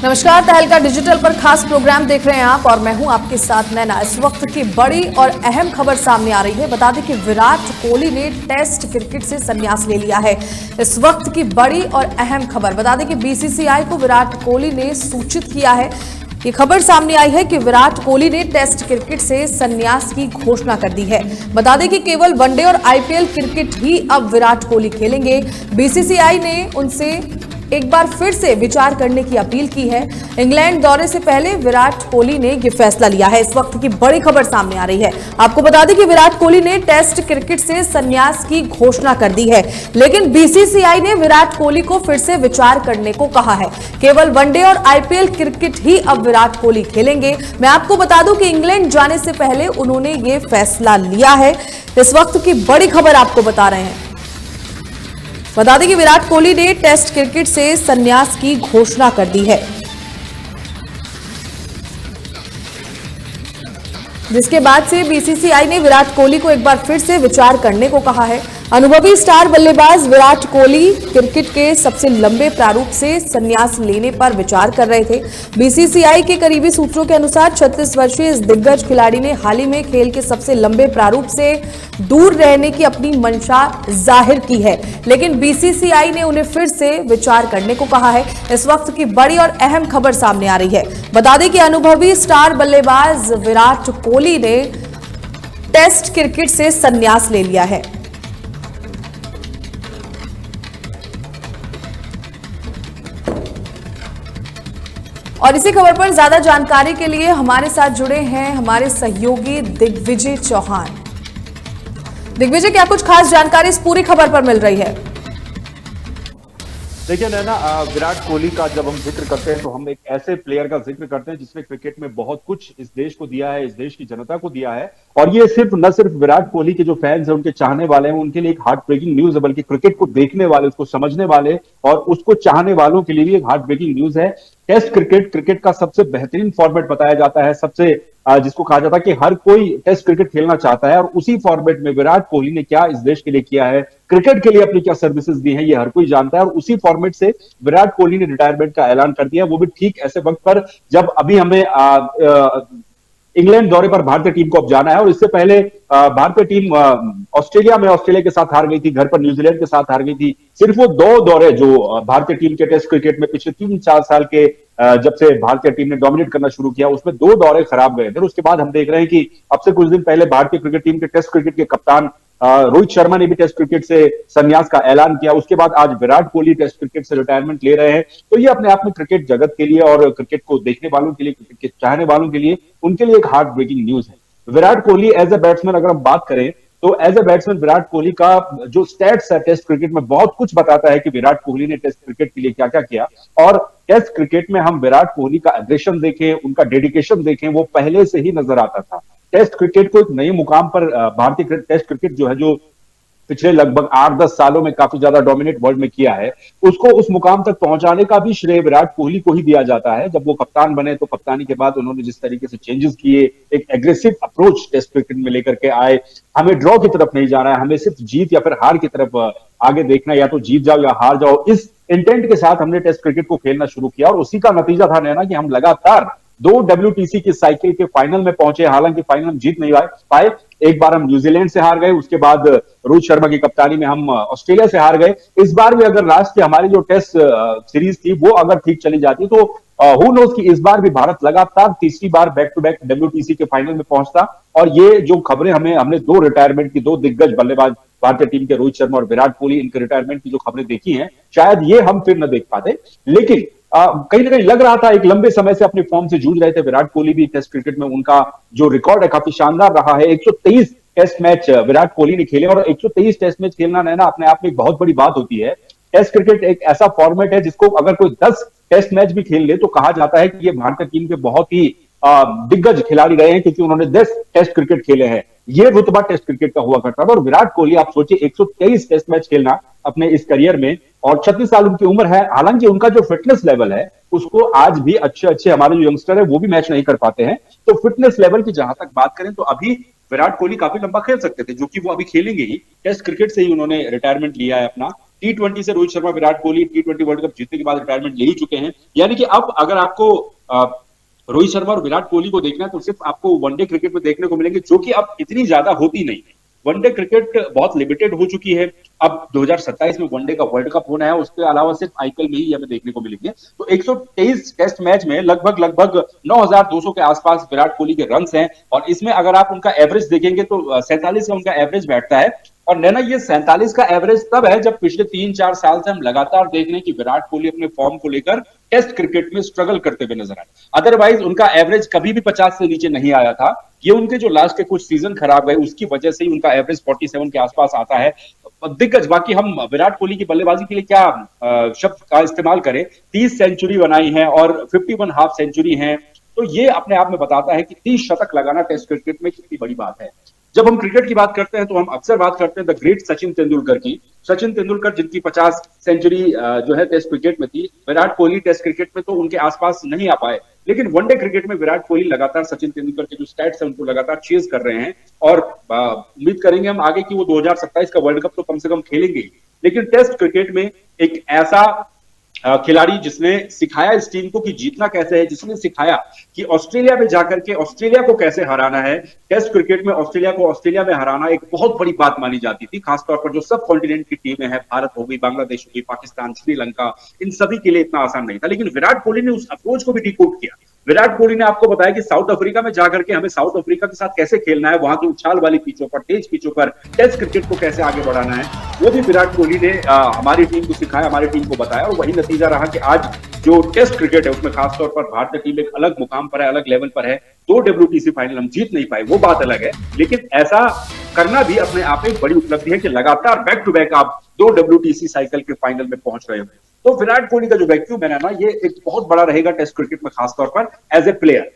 नमस्कार, तहलका डिजिटल पर खास प्रोग्राम देख रहे हैं आप और मैं हूं आपके साथ नैना। इस वक्त की बड़ी और अहम खबर सामने आ रही है। बता दें कि विराट कोहली ने टेस्ट क्रिकेट से संन्यास ले लिया है। इस वक्त की बड़ी और अहम खबर, बता दें कि बीसीसीआई को विराट कोहली ने सूचित किया है। ये खबर सामने आई है कि विराट कोहली ने टेस्ट क्रिकेट से संन्यास की घोषणा कर दी है। बता दें कि केवल वनडे और आईपीएल क्रिकेट ही अब विराट कोहली खेलेंगे। बीसीसीआई ने उनसे एक बार फिर से विचार करने की अपील की है। इंग्लैंड दौरे से पहले विराट कोहली ने यह फैसला लिया है। इस वक्त की बड़ी खबर सामने आ रही है। आपको बता दें कि विराट कोहली ने टेस्ट क्रिकेट से संन्यास की घोषणा कर दी है, लेकिन बीसीसीआई ने विराट कोहली को फिर से विचार करने को कहा है। केवल वनडे और आईपीएल क्रिकेट ही अब विराट कोहली खेलेंगे। मैं आपको बता दूं कि इंग्लैंड जाने से पहले उन्होंने ये फैसला लिया है। इस वक्त की बड़ी खबर आपको बता रहे हैं। बता दें कि विराट कोहली ने टेस्ट क्रिकेट से संन्यास की घोषणा कर दी है, जिसके बाद से बीसीसीआई ने विराट कोहली को एक बार फिर से विचार करने को कहा है। अनुभवी स्टार बल्लेबाज विराट कोहली क्रिकेट के सबसे लंबे प्रारूप से संन्यास लेने पर विचार कर रहे थे। बीसीसीआई के करीबी सूत्रों के अनुसार 36 वर्षीय इस दिग्गज खिलाड़ी ने हाल ही में खेल के सबसे लंबे प्रारूप से दूर रहने की अपनी मंशा जाहिर की है, लेकिन बीसीसीआई ने उन्हें फिर से विचार करने को कहा है। इस वक्त की बड़ी और अहम खबर सामने आ रही है। बता दें कि अनुभवी स्टार बल्लेबाज विराट कोहली ने टेस्ट क्रिकेट से संन्यास ले लिया है। और इसी खबर पर ज्यादा जानकारी के लिए हमारे साथ जुड़े हैं हमारे सहयोगी दिग्विजय चौहान। दिग्विजय, क्या कुछ खास जानकारी इस पूरी खबर पर मिल रही है? देखिए नैना, विराट कोहली का जब हम जिक्र करते हैं तो हम एक ऐसे प्लेयर का जिक्र करते हैं जिसने क्रिकेट में बहुत कुछ इस देश को दिया है, इस देश की जनता को दिया है। और ये न सिर्फ विराट कोहली के जो फैंस हैं, उनके चाहने वाले हैं, उनके लिए एक हार्ट ब्रेकिंग न्यूज है, बल्कि क्रिकेट को देखने वाले, उसको समझने वाले और उसको चाहने वालों के लिए भी एक हार्ट ब्रेकिंग न्यूज है। टेस्ट क्रिकेट का सबसे बेहतरीन फॉर्मेट बताया जाता है, सबसे जिसको कहा जाता है कि हर कोई टेस्ट क्रिकेट खेलना चाहता है, और उसी फॉर्मेट में विराट कोहली ने क्या इस देश के लिए किया है, क्रिकेट के लिए अपनी क्या सर्विसेज दी हैं, ये हर कोई जानता है। और उसी फॉर्मेट से विराट कोहली ने रिटायरमेंट का ऐलान कर दिया, वो भी ठीक ऐसे वक्त पर जब अभी हमें इंग्लैंड दौरे पर भारतीय टीम को अब जाना है। और इससे पहले भारतीय टीम ऑस्ट्रेलिया के साथ हार गई थी, घर पर न्यूजीलैंड के साथ हार गई थी। सिर्फ वो 2 दौरे जो भारतीय टीम के टेस्ट क्रिकेट में पिछले 3-4 साल के जब से भारतीय टीम ने डोमिनेट करना शुरू किया, उसमें 2 दौरे खराब गए थे। उसके बाद हम देख रहे हैं कि अब से कुछ दिन पहले भारतीय क्रिकेट टीम के टेस्ट क्रिकेट के कप्तान रोहित शर्मा ने भी टेस्ट क्रिकेट से संन्यास का ऐलान किया। उसके बाद आज विराट कोहली टेस्ट क्रिकेट से रिटायरमेंट ले रहे हैं। तो ये अपने आप में क्रिकेट जगत के लिए और क्रिकेट को देखने वालों के लिए, क्रिकेट के चाहने वालों के लिए, उनके लिए एक हार्ट ब्रेकिंग न्यूज है। Virat Kohli as a batsman अगर हम बात करें तो as a batsman Virat Kohli का जो स्टैट्स है टेस्ट क्रिकेट में बहुत कुछ बताता है कि विराट कोहली ने टेस्ट क्रिकेट के लिए क्या क्या किया। और टेस्ट क्रिकेट में हम विराट कोहली का एग्रेशन देखें, उनका डेडिकेशन देखें, वो पहले से ही नजर आता था। टेस्ट क्रिकेट को एक नए मुकाम पर भारतीय टेस्ट क्रिकेट जो है, जो पिछले लगभग 8-10 सालों में काफी ज्यादा डोमिनेट वर्ल्ड में किया है, उसको उस मुकाम तक पहुंचाने का भी श्रेय विराट कोहली को ही दिया जाता है। जब वो कप्तान बने तो कप्तानी के बाद उन्होंने जिस तरीके से चेंजेस किए, एक एग्रेसिव अप्रोच टेस्ट क्रिकेट में लेकर के आए, हमें ड्रॉ की तरफ नहीं जाना है, हमें सिर्फ जीत या फिर हार की तरफ आगे देखना है, या तो जीत जाओ या हार जाओ, इस इंटेंट के साथ हमने टेस्ट क्रिकेट को खेलना शुरू किया। और उसी का नतीजा था नैना कि हम लगातार 2 WTC की साइकिल के फाइनल में पहुंचे। हालांकि फाइनल हम जीत नहीं पाए, एक बार हम न्यूजीलैंड से हार गए, उसके बाद रोहित शर्मा की कप्तानी में हम ऑस्ट्रेलिया से हार गए। इस बार भी अगर लास्ट की हमारी जो टेस्ट सीरीज थी वो अगर ठीक चली जाती तो हु नोज कि इस बार भी भारत लगातार तीसरी बार बैक टू बैक WTC के फाइनल में पहुंचता। और ये जो खबरें हमने 2 रिटायरमेंट की, 2 दिग्गज बल्लेबाज भारतीय टीम के रोहित शर्मा और विराट कोहली, इनके रिटायरमेंट की जो खबरें देखी हैं, शायद ये हम फिर न देख पाते। लेकिन कहीं ना कहीं लग रहा था, एक लंबे समय से अपनी फॉर्म से जूझ रहे थे विराट कोहली भी। टेस्ट क्रिकेट में उनका जो रिकॉर्ड है काफी शानदार रहा है। 123 टेस्ट मैच विराट कोहली ने खेले, और 123 टेस्ट मैच खेलना ना अपने आप में एक बहुत बड़ी बात होती है। टेस्ट क्रिकेट एक ऐसा फॉर्मेट है जिसको अगर कोई 10 टेस्ट मैच भी खेल ले तो कहा जाता है कि ये भारतीय टीम के बहुत ही दिग्गज खिलाड़ी रहे हैं, क्योंकि उन्होंने 10 टेस्ट क्रिकेट खेले हैं। ये रुतबा टेस्ट क्रिकेट का हुआ करता था। और विराट कोहली, आप सोचिए, 123 टेस्ट मैच खेलना अपने इस करियर में, और 36 साल उनकी उम्र है। हालांकि उनका जो फिटनेस लेवल है उसको आज भी अच्छे हमारे जो यंगस्टर है वो भी मैच नहीं कर पाते हैं। तो फिटनेस लेवल की जहां तक बात करें तो अभी विराट कोहली काफी लंबा खेल सकते थे, जो कि वो अभी खेलेंगे ही। टेस्ट क्रिकेट से ही उन्होंने रिटायरमेंट लिया है अपना। T20 से Rohit Sharma, Virat Kohli T20 world cup जीतने के बाद रिटायरमेंट ले ही चुके हैं। यानी कि अब अगर आपको रोहित शर्मा और विराट कोहली को देखना है तो सिर्फ आपको वनडे क्रिकेट में देखने को मिलेंगे, जो कि अब इतनी ज्यादा होती नहीं है। वनडे क्रिकेट बहुत लिमिटेड हो चुकी है। अब 2027 में वनडे का वर्ल्ड कप होना है, उसके अलावा सिर्फ आईपीएल में ही हमें देखने को मिलेंगे। तो 123 टेस्ट मैच में लगभग लगभग 9200 के आसपास विराट कोहली के रन्स हैं, और इसमें अगर आप उनका एवरेज देखेंगे तो 47 का उनका एवरेज बैठता है। और नैना, ये 47 का एवरेज तब है जब पिछले 3-4 साल से हम लगातार देख रहे हैं कि विराट कोहली अपने फॉर्म को लेकर टेस्ट क्रिकेट में स्ट्रगल करते हुए नजर आए। अदरवाइज उनका एवरेज कभी भी 50 से नीचे नहीं आया था। ये उनके जो लास्ट के कुछ सीजन खराब गए उसकी वजह से ही उनका एवरेज 47 के आसपास आता है। दिग्गज, बाकी हम विराट कोहली की बल्लेबाजी के लिए क्या शब्द का इस्तेमाल करें, 30 सेंचुरी बनाई है और 51 हाफ सेंचुरी है, तो ये अपने आप में बताता है कि 30 शतक लगाना टेस्ट क्रिकेट में कितनी बड़ी बात है। जब हम क्रिकेट की बात करते हैं तो हम अक्सर बात करते हैं द ग्रेट सचिन तेंदुलकर की। सचिन तेंदुलकर जिनकी 50 सेंचुरी जो है टेस्ट क्रिकेट में थी, विराट कोहली टेस्ट क्रिकेट में तो उनके आसपास नहीं आ पाए, लेकिन वनडे क्रिकेट में विराट कोहली लगातार सचिन तेंदुलकर के जो स्टैट्स हैं उनको लगातार चेज कर रहे हैं। और उम्मीद करेंगे हम आगे कि वो 2027 का वर्ल्ड कप तो कम से कम खेलेंगे। लेकिन टेस्ट क्रिकेट में एक ऐसा खिलाड़ी जिसने सिखाया इस टीम को कि जीतना कैसे है, जिसने सिखाया कि ऑस्ट्रेलिया में जाकर के ऑस्ट्रेलिया को कैसे हराना है। टेस्ट क्रिकेट में ऑस्ट्रेलिया को ऑस्ट्रेलिया में हराना एक बहुत बड़ी बात मानी जाती थी, खासतौर पर जो सब कॉन्टिनेंट की टीमें हैं, भारत हो गई, बांग्लादेश हो गई, पाकिस्तान, श्रीलंका, इन सभी के लिए इतना आसान नहीं था। लेकिन विराट कोहली ने उस अप्रोच को भी डिकोड किया। विराट कोहली ने आपको बताया कि साउथ अफ्रीका में जाकर के हमें साउथ अफ्रीका के साथ कैसे खेलना है, वहां की उछाल वाली पिचों पर, तेज पिचों पर टेस्ट क्रिकेट को कैसे आगे बढ़ाना है, वो भी विराट कोहली ने हमारी टीम को सिखाया, हमारी टीम को बताया। और वही नतीजा रहा कि आज जो टेस्ट क्रिकेट है उसमें खासतौर पर भारतीय टीम एक अलग मुकाम पर है, अलग लेवल पर है। 2 WTC फाइनल हम जीत नहीं पाए, वो बात अलग है, लेकिन ऐसा करना भी अपने आप में बड़ी उपलब्धि है कि लगातार बैक टू बैक आप 2 WTC साइकिल के फाइनल में पहुंच रहे हो। तो विराट कोहली का जो वैक्यूम है ना, ये एक बहुत बड़ा रहेगा टेस्ट क्रिकेट में, खासतौर पर एज ए प्लेयर।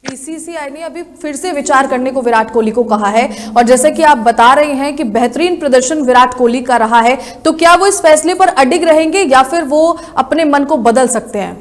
बीसीसीआई ने अभी फिर से विचार करने को विराट कोहली को कहा है, और जैसे कि आप बता रहे हैं कि बेहतरीन प्रदर्शन विराट कोहली का रहा है, तो क्या वो इस फैसले पर अडिग रहेंगे या फिर वो अपने मन को बदल सकते हैं?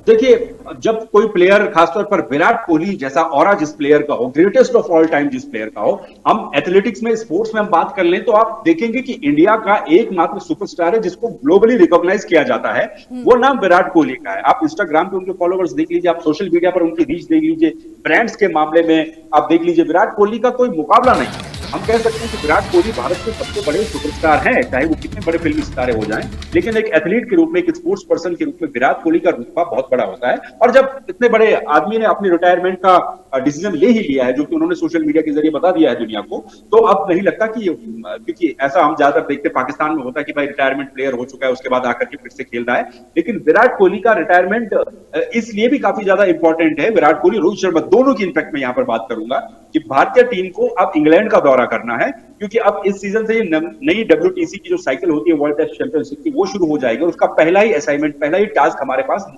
देखिए, जब कोई प्लेयर, खासतौर पर विराट कोहली जैसा ऑरा जिस प्लेयर का हो, ग्रेटेस्ट ऑफ ऑल टाइम जिस प्लेयर का हो, हम एथलेटिक्स में, स्पोर्ट्स में हम बात कर लें तो आप देखेंगे कि इंडिया का एकमात्र सुपरस्टार है जिसको ग्लोबली रिकॉग्नाइज किया जाता है, वो नाम विराट कोहली का है। आप इंस्टाग्राम पे उनके फॉलोवर्स देख लीजिए, आप सोशल मीडिया पर उनकी रीच देख लीजिए, ब्रांड्स के मामले में आप देख लीजिए, विराट कोहली का कोई मुकाबला नहीं है। हम कह सकते हैं कि विराट कोहली भारत के सबसे बड़े सुपरस्टार हैं, चाहे वो कितने बड़े फिल्मी सितारे हो जाएं, लेकिन एक एथलीट के रूप में, एक स्पोर्ट्स पर्सन के रूप में विराट कोहली का रुतबा बहुत बड़ा होता है। और जब इतने बड़े आदमी ने अपनी रिटायरमेंट का डिसीजन ले ही लिया है, जो कि उन्होंने सोशल मीडिया के जरिए बता दिया है दुनिया को, तो अब नहीं लगता कि, क्योंकि ऐसा हम ज्यादातर देखते पाकिस्तान में होता है कि भाई रिटायरमेंट प्लेयर हो चुका है, उसके बाद आकर के फिर से खेल रहा है, लेकिन विराट कोहली का रिटायरमेंट इसलिए भी काफी ज्यादा इंपॉर्टेंट है। विराट कोहली, रोहित शर्मा, दोनों की इनफैक्ट मैं यहां पर बात करूंगा कि भारतीय टीम को अब इंग्लैंड का दौरा करना है, क्योंकि अब इस सीजन से नई WTC की जो साइकिल होती है, वर्ल्ड टेस्ट चैंपियनशिप की, वो शुरू हो जाएगी। और उसका पहला ही असाइनमेंट, पहला ही टास्क हमारे पास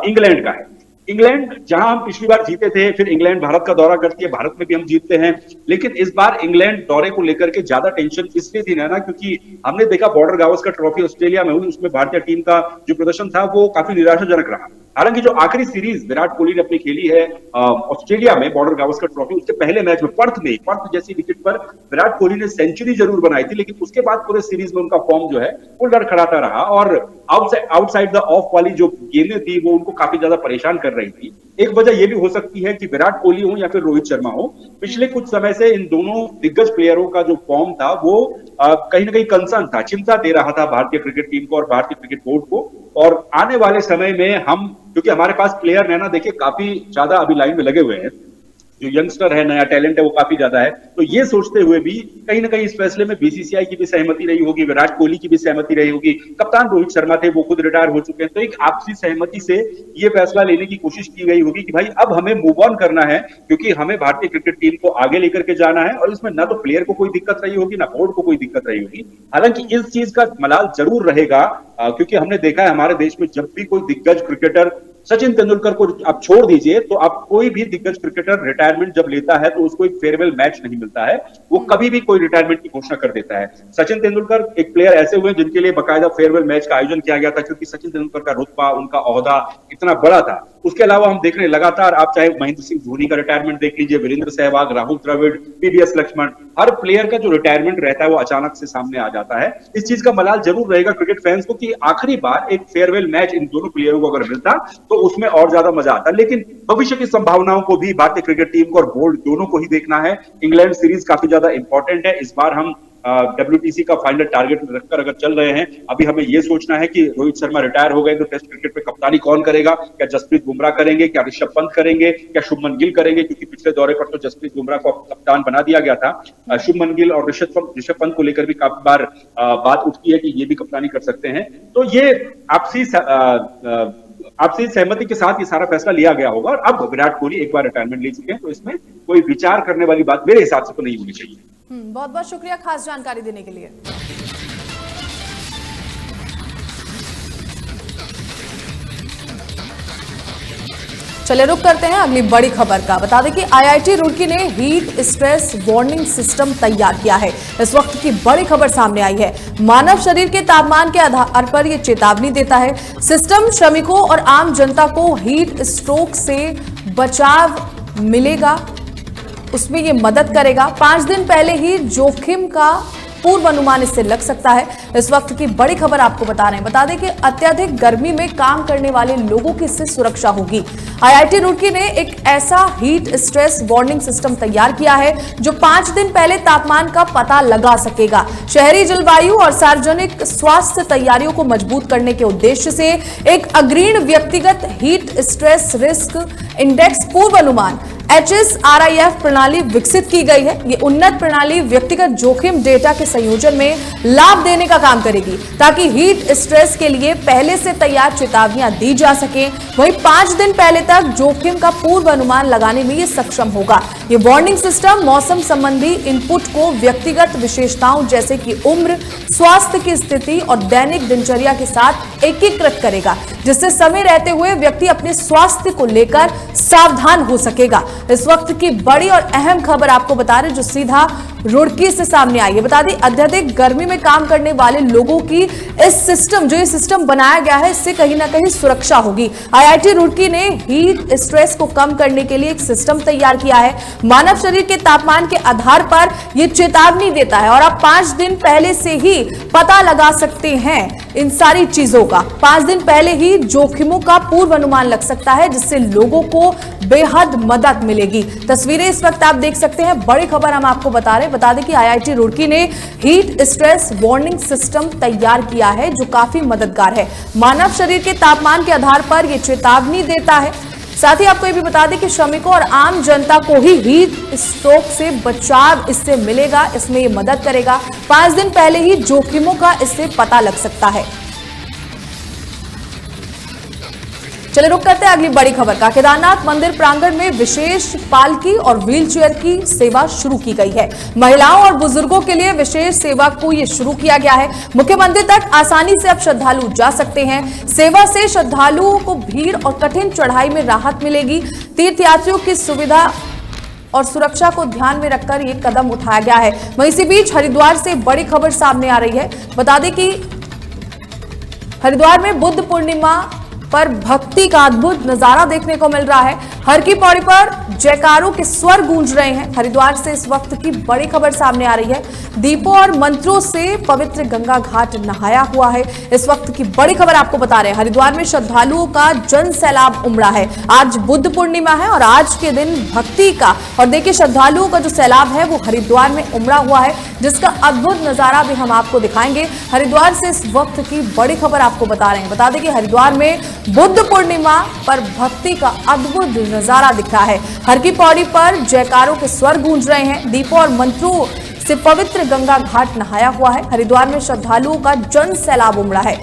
इंग्लैंड का है। इंग्लैंड, जहां हम पिछली बार जीते थे, फिर इंग्लैंड भारत का दौरा करती है, भारत में भी हम जीतते हैं, लेकिन इस बार इंग्लैंड दौरे को लेकर के ज्यादा टेंशन इसलिए थी ना, क्योंकि हमने देखा बॉर्डर गावस्कर ट्रॉफी ऑस्ट्रेलिया में हुई, उसमें भारतीय टीम का जो प्रदर्शन था वो काफी निराशाजनक रहा। हालांकि जो आखिरी सीरीज विराट कोहली ने अपनी खेली है ऑस्ट्रेलिया में, बॉर्डर गावस्कर ट्रॉफी, उसके पहले मैच में पर्थ जैसी विकेट पर विराट कोहली ने सेंचुरी जरूर बनाई थी, लेकिन उसके बाद पूरे सीरीज में उनका फॉर्म जो है वो लड़खड़ाता रहा, और आउटसाइड द ऑफ वाली जो गेंदें थी वो उनको काफी ज्यादा परेशान कर रही थी। एक वजह यह भी हो सकती है कि विराट कोहली हो या फिर रोहित शर्मा हो, पिछले कुछ समय से इन दोनों दिग्गज प्लेयरों का जो फॉर्म था वो कहीं ना कहीं कंसर्न था, चिंता दे रहा था भारतीय क्रिकेट टीम को और भारतीय क्रिकेट बोर्ड को। और आने वाले समय में हम, क्योंकि हमारे पास प्लेयर है ना, देखिए काफी ज्यादा अभी लाइन में लगे हुए हैं, जो यंगस्टर है, नया टैलेंट है, वो काफी ज्यादा है, तो ये सोचते हुए भी कहीं ना कहीं इस फैसले में बीसीसीआई की भी सहमति रही होगी, विराट कोहली की भी सहमति रही होगी। कप्तान रोहित शर्मा थे, वो खुद रिटायर हो चुके हैं, तो एक आपसी सहमति से ये फैसला लेने की कोशिश की गई होगी कि भाई अब हमें मूव ऑन करना है, क्योंकि हमें भारतीय क्रिकेट टीम को आगे लेकर के जाना है, और इसमें ना तो प्लेयर को कोई दिक्कत रही होगी, ना बोर्ड को कोई दिक्कत रही होगी। हालांकि इस चीज का मलाल जरूर रहेगा, क्योंकि हमने देखा है हमारे देश में जब भी कोई दिग्गज क्रिकेटर, सचिन तेंदुलकर को आप छोड़ दीजिए, तो आप कोई भी दिग्गज क्रिकेटर रिटायरमेंट जब लेता है तो उसको एक फेयरवेल मैच नहीं मिलता है, वो कभी भी कोई रिटायरमेंट की घोषणा कर देता है। सचिन तेंदुलकर एक प्लेयर ऐसे हुए जिनके लिए बाकायदा फेयरवेल मैच का आयोजन किया गया था, क्योंकि सचिन तेंदुलकर का रुतबा, उनका ओहदा इतना बड़ा था। उसके अलावा हम देख रहे हैं लगातार, आप चाहे महेंद्र सिंह धोनी का रिटायरमेंट देख लीजिए, वीरेंद्र सहवाग, राहुल द्रविड़, पीवीएस लक्ष्मण, हर प्लेयर का जो रिटायरमेंट रहता है वो अचानक से सामने आ जाता है। इस चीज का मलाल जरूर रहेगा क्रिकेट फैंस को कि आखिरी बार एक फेयरवेल मैच इन दोनों प्लेयरों को अगर मिलता तो उसमें और ज्यादा मजा आता। लेकिन भविष्य की संभावनाओं को भी भारतीय क्रिकेट टीम को और बोर्ड दोनों को ही देखना है। इंग्लैंड सीरीज काफी ज्यादा इंपॉर्टेंट है। इस बार हम WTC का फाइनल टारगेट रखकर अगर चल रहे हैं, अभी हमें यह सोचना है कि रोहित शर्मा रिटायर हो गए तो टेस्ट क्रिकेट पे कप्तानी कौन करेगा? क्या जसप्रीत बुमराह करेंगे, क्या ऋषभ पंत करेंगे, क्या शुभमन गिल करेंगे? क्योंकि पिछले दौरे पर तो जसप्रीत बुमराह को कप्तान बना दिया गया था। शुभमन गिल और ऋषभ पंत को लेकर भी काफी बार बात उठती है कि ये भी कप्तानी कर सकते हैं। तो ये आपसी सहमति के साथ ये सारा फैसला लिया गया होगा। और अब विराट कोहली एक बार रिटायरमेंट ले चुके हैं तो इसमें कोई विचार करने वाली बात मेरे हिसाब से तो नहीं होनी चाहिए। बहुत बहुत शुक्रिया खास जानकारी देने के लिए। चलिए रुक करते हैं अगली बड़ी खबर का। बता दें कि IIT रुड़की ने हीट स्ट्रेस वार्निंग सिस्टम तैयार किया है। इस वक्त की बड़ी खबर सामने आई है। मानव शरीर के तापमान के आधार पर यह चेतावनी देता है। सिस्टम श्रमिकों और आम जनता को हीट स्ट्रोक से बचाव मिलेगा, उसमें ये मदद करेगा। 5 दिन पहले ही जोखिम का पूर्व अनुमान इससे लग सकता है। इस वक्त की बड़ी खबर आपको बता रहे हैं। बता दें कि अत्यधिक गर्मी में काम करने वाले लोगों की इससे सुरक्षा होगी। IIT रुड़की ने एक ऐसा हीट स्ट्रेस वार्निंग सिस्टम तैयार किया है जो 5 दिन पहले तापमान का पता लगा सकेगा। शहरी जलवायु और सार्वजनिक स्वास्थ्य तैयारियों को मजबूत करने के उद्देश्य से एक अग्रणी व्यक्तिगत हीट स्ट्रेस रिस्क इंडेक्स पूर्व अनुमान HSRIF प्रणाली विकसित की गई है। ये उन्नत प्रणाली व्यक्तिगत जोखिम डेटा के संयोजन में लाभ देने का काम करेगी ताकि हीट स्ट्रेस के लिए पहले से तैयार चेतावनियां दी जा सके। वहीं 5 दिन पहले तक जोखिम का पूर्व अनुमान लगाने में ये सक्षम होगा। ये वार्निंग सिस्टम मौसम संबंधी इनपुट को व्यक्तिगत विशेषताओं जैसे कि उम्र, स्वास्थ्य की स्थिति और दैनिक दिनचर्या के साथ एकीकृत करेगा, जिससे समय रहते हुए व्यक्ति अपने स्वास्थ्य को लेकर सावधान हो सकेगा। इस वक्त की बड़ी और अहम खबर आपको बता रहे जो सीधा रुड़की से सामने आई है। बता दें अत्यधिक गर्मी में काम करने वाले लोगों की इस सिस्टम जो ये सिस्टम बनाया गया है इससे कहीं ना कहीं सुरक्षा होगी। IIT रुड़की ने हीट स्ट्रेस को कम करने के लिए एक सिस्टम तैयार किया है। मानव शरीर के तापमान के आधार पर यह चेतावनी देता है और आप 5 दिन पहले से ही पता लगा सकते हैं इन सारी चीजों का। 5 दिन पहले ही जोखिमों का पूर्व अनुमान लग सकता है जिससे लोगों को बेहद मदद मिलेगी। तस्वीरें इस वक्त आप देख सकते हैं। बड़ी खबर हम आपको बता दें कि IIT रुड़की ने हीट स्ट्रेस वार्निंग सिस्टम तैयार किया है जो काफी मददगार है। मानव शरीर के तापमान के आधार पर यह चेतावनी देता है। साथ ही आपको ये भी बता दें कि श्रमिकों और आम जनता को ही हीट स्ट्रोक से बचाव इससे मिलेगा, इसमें ये मदद करेगा। 5 दिन पहले ही जोखिमों का इससे पता लग सकता है। चलिए रुक करते हैं अगली बड़ी खबर का। केदारनाथ मंदिर प्रांगण में विशेष पालकी और व्हीलचेयर की सेवा शुरू की गई है। महिलाओं और बुजुर्गों के लिए विशेष सेवा को ये शुरू किया गया है। मुख्य मंदिर तक आसानी से अब श्रद्धालु जा सकते हैं। सेवा से श्रद्धालुओं को भीड़ और कठिन चढ़ाई में राहत मिलेगी। तीर्थयात्रियों की सुविधा और सुरक्षा को ध्यान में रखकर ये कदम उठाया गया है। वहीं इसी बीच हरिद्वार से बड़ी खबर सामने आ रही है। बता दें कि हरिद्वार में बुद्ध पूर्णिमा पर भक्ति का अद्भुत नजारा देखने को मिल रहा है। हर की पौड़ी पर जयकारों के स्वर गूंज रहे हैं। हरिद्वार से इस वक्त की बड़ी खबर सामने आ रही है। दीपों और मंत्रों से पवित्र गंगा घाट नहाया हुआ है। इस वक्त की बड़ी खबर आपको बता रहे हैं। हरिद्वार में श्रद्धालुओं का जन सैलाब उमड़ा है। आज बुद्ध पूर्णिमा है और आज के दिन भक्ति का और देखिए श्रद्धालुओं का जो सैलाब है वो हरिद्वार में उमड़ा हुआ है, जिसका अद्भुत नजारा भी हम आपको दिखाएंगे। हरिद्वार से इस वक्त की बड़ी खबर आपको बता रहे हैं। बता दें कि हरिद्वार में बुद्ध पूर्णिमा पर भक्ति का अद्भुत नजारा दिख रहा है। हर की पौड़ी पर जयकारों के स्वर गूंज रहे हैं। दीपों और मंत्रों से पवित्र गंगा घाट नहाया हुआ है। हरिद्वार में श्रद्धालुओं का जन सैलाब उमड़ा है।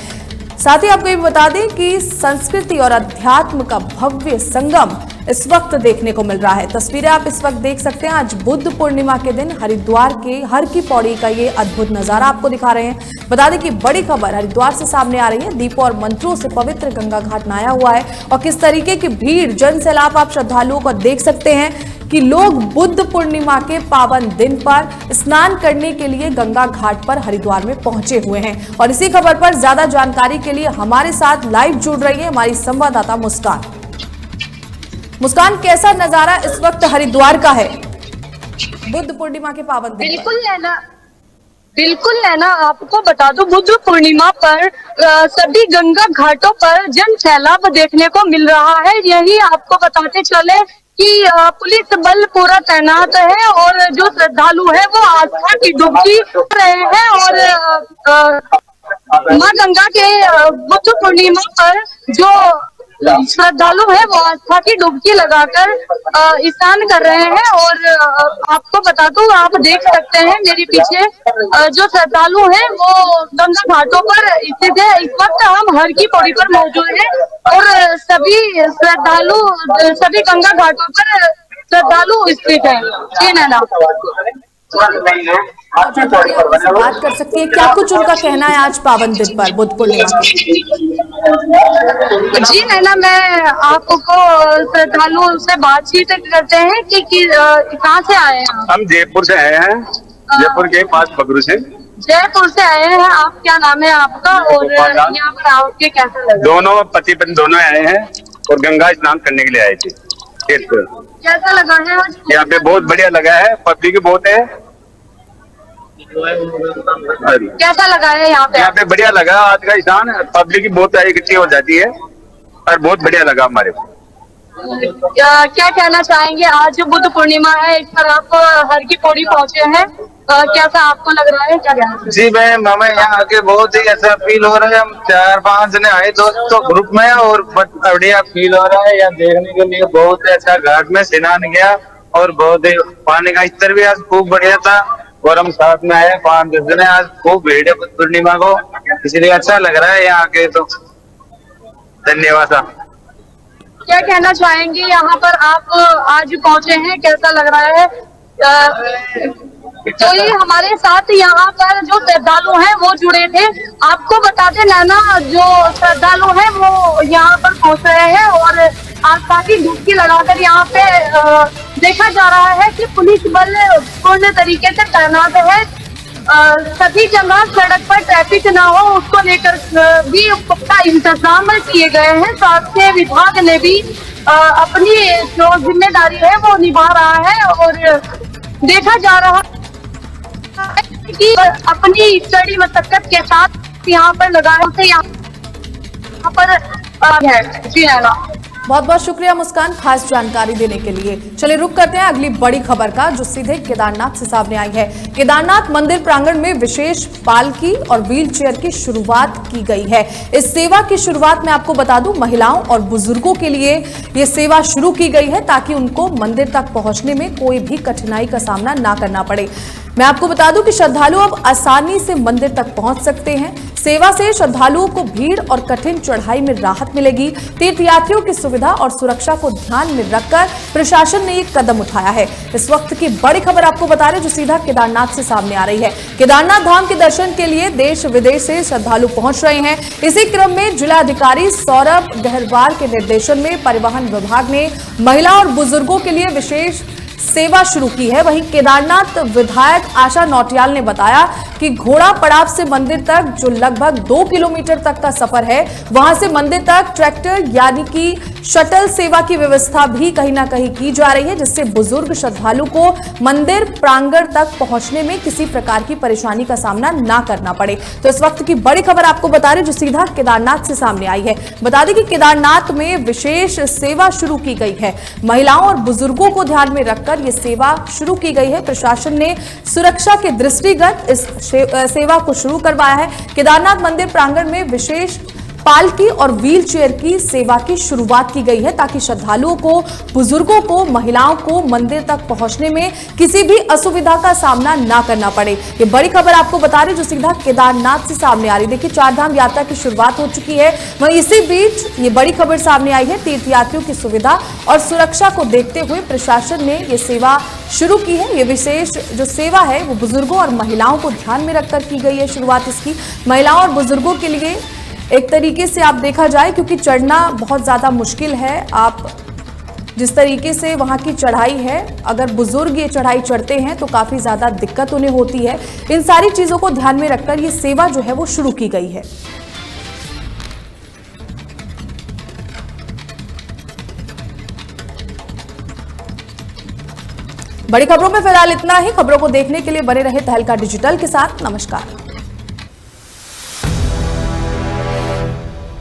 साथ ही आपको ये बता दें कि संस्कृति और अध्यात्म का भव्य संगम इस वक्त देखने को मिल रहा है। तस्वीरें आप इस वक्त देख सकते हैं। आज बुद्ध पूर्णिमा के दिन हरिद्वार के हर की पौड़ी का ये अद्भुत नजारा आपको दिखा रहे हैं। बता दें कि बड़ी खबर हरिद्वार से सामने आ रही है। दीपों और मंत्रों से पवित्र गंगा घाट नहाया हुआ है और किस तरीके की भीड़ जन सैलाब आप श्रद्धालुओं को देख सकते हैं कि लोग बुद्ध पूर्णिमा के पावन दिन पर स्नान करने के लिए गंगा घाट पर हरिद्वार में पहुंचे हुए हैं। और इसी खबर पर ज्यादा जानकारी के लिए हमारे साथ लाइव जुड़ रही है हमारी संवाददाता मुस्कान। मुस्कान, कैसा नजारा इस वक्त हरिद्वार का है बुद्ध पूर्णिमा के पावन दिन पर? बिल्कुल नैना, आपको बता दूं, बुद्ध पूर्णिमा पर सभी गंगा घाटों पर जन सैलाब देखने को मिल रहा है। यही आपको बताते चले कि पुलिस बल पूरा तैनात है और जो श्रद्धालु है वो आस्था की डुबकी रहे हैं। और माँ गंगा के बुद्ध पूर्णिमा पर जो श्रद्धालु है वो आस्था की डुबकी लगाकर स्नान कर रहे हैं। और आपको बता दूं, आप देख सकते हैं मेरे पीछे जो श्रद्धालु हैं वो गंगा घाटों पर स्थित है। इस वक्त हम हर की पौड़ी पर मौजूद हैं और सभी श्रद्धालु सभी गंगा घाटों पर श्रद्धालु स्थित है। जी नैना, बात कर सकती है, क्या कुछ उनका कहना है आज पावन दिन पर बुद्ध पूर्णिमा के? जी नैना, मैं आपको श्रद्धालुओं से बातचीत करते हैं कि कहाँ से आए हैं? हम जयपुर से आए हैं, जयपुर के पास बगरू से। जयपुर से आए हैं आप, क्या नाम है आपका और यहाँ पर आके कैसा लगा? दोनों पति पत्नी दोनों आए हैं और गंगा स्नान करने के लिए आए थे। कैसा लगा है आज? यहाँ पे बहुत बढ़िया लगा है, पब्लिक बहुत है। कैसा लगा है यहाँ पे? यहाँ पे बढ़िया लगा आज का स्नान, पब्लिक की बहुत इकट्ठी हो जाती है और बहुत बढ़िया लगा हमारे को। क्या कहना चाहेंगे, आज बुद्ध पूर्णिमा है, इस पर आप हर की पौड़ी पहुँचे हैं, कैसा आपको लग रहा है? क्या कहना? जी मैम, हमें यहाँ आके बहुत ही ऐसा फील हो रहा है। हम 4-5 जने आए दोस्तों ग्रुप में और बढ़िया फील हो रहा है। यहाँ देखने के लिए बहुत अच्छा घाट में स्नान किया और बहुत ही पानी का स्तर भी आज खूब बढ़िया था और हम साथ में आए 5-10 जने। आज खूब भीड़ है बुद्ध पूर्णिमा को, इसलिए अच्छा लग रहा है यहाँ आके। तो धन्यवाद साहब। क्या कहना चाहेंगे, यहाँ पर आप आज पहुँचे हैं, कैसा लग रहा है? तो ये हमारे साथ यहाँ पर जो श्रद्धालु हैं वो जुड़े थे। आपको बताते नैना, जो श्रद्धालु हैं वो यहाँ पर पहुँच रहे हैं और आस्था की डुबकी लगाकर यहाँ पे देखा जा रहा है कि पुलिस बल पूर्ण तरीके से तैनात है। सभी जगह सड़क पर ट्रैफिक न हो उसको लेकर भी पुख्ता इंतजाम किए गए हैं। स्वास्थ्य विभाग ने भी अपनी जो जिम्मेदारी है वो निभा रहा है और देखा जा रहा है कि अपनी कड़ी मशक्कत के साथ यहाँ पर लगाए थे, यहाँ पर है। जी नैना, बहुत बहुत शुक्रिया मुस्कान खास जानकारी देने के लिए। चलिए रुक करते हैं अगली बड़ी खबर का, जो सीधे केदारनाथ से सामने आई है। केदारनाथ मंदिर प्रांगण में विशेष पालकी और व्हील चेयर की शुरुआत की गई है। इस सेवा की शुरुआत में आपको बता दूं, महिलाओं और बुजुर्गों के लिए ये सेवा शुरू की गई है ताकि उनको मंदिर तक पहुंचने में कोई भी कठिनाई का सामना ना करना पड़े। मैं आपको बता दूं कि श्रद्धालु अब आसानी से मंदिर तक पहुंच सकते हैं। सेवा से श्रद्धालुओं को भीड़ और कठिन चढ़ाई में राहत मिलेगी। तीर्थयात्रियों की सुविधा और सुरक्षा को ध्यान में रखकर प्रशासन ने एक कदम उठाया है। इस वक्त की बड़ी खबर आपको बता रहे, जो सीधा केदारनाथ से सामने आ रही है। केदारनाथ धाम के दर्शन के लिए देश विदेश से श्रद्धालु पहुंच रहे हैं। इसी क्रम में जिलाधिकारी सौरभ गहरवाल के निर्देशन में परिवहन विभाग ने महिला और बुजुर्गों के लिए विशेष सेवा शुरू की है। वहीं केदारनाथ विधायक आशा नौटियाल ने बताया कि घोड़ा पड़ाव से मंदिर तक, जो लगभग 2 किलोमीटर तक का सफर है, वहां से मंदिर तक ट्रैक्टर यानी कि शटल सेवा की व्यवस्था भी कहीं ना कहीं की जा रही है, जिससे बुजुर्ग श्रद्धालु को मंदिर प्रांगण तक पहुंचने में किसी प्रकार की परेशानी का सामना ना करना पड़े। तो इस वक्त की बड़ी खबर आपको बता रहे, जो सीधा केदारनाथ से सामने आई है। बता दें कि केदारनाथ में विशेष सेवा शुरू की गई है। महिलाओं और बुजुर्गों को ध्यान में रखकर यह सेवा शुरू की गई है। प्रशासन ने सुरक्षा के दृष्टिगत इस सेवा को शुरू करवाया है। केदारनाथ मंदिर प्रांगण में विशेष पालकी और व्हील चेयर की सेवा की शुरुआत की गई है ताकि श्रद्धालुओं को, बुजुर्गों को, महिलाओं को मंदिर तक पहुंचने में किसी भी असुविधा का सामना ना करना पड़े। ये बड़ी खबर आपको बता रहे, जो सीधा केदारनाथ से सामने आ रही। देखिए, 4 धाम यात्रा की शुरुआत हो चुकी है। वहीं इसी बीच ये बड़ी खबर सामने आई है, तीर्थयात्रियों की सुविधा और सुरक्षा को देखते हुए प्रशासन ने ये सेवा शुरू की है। ये विशेष जो सेवा है वो बुजुर्गों और महिलाओं को ध्यान में रखकर की गई है शुरुआत इसकी। महिलाओं और बुजुर्गों के लिए एक तरीके से आप देखा जाए, क्योंकि चढ़ना बहुत ज़्यादा मुश्किल है। आप जिस तरीके से वहाँ की चढ़ाई है, अगर बुजुर्ग ये चढ़ाई चढ़ते हैं तो काफ़ी ज़्यादा दिक्कत उन्हें होती है। इन सारी चीज़ों को ध्यान में रखकर ये सेवा जो है वो शुरू की गई है। बड़ी खबरों में फिलहाल इतना ही। खबरों को देखने के लिए बने रहे तहलका डिजिटल के साथ। नमस्कार।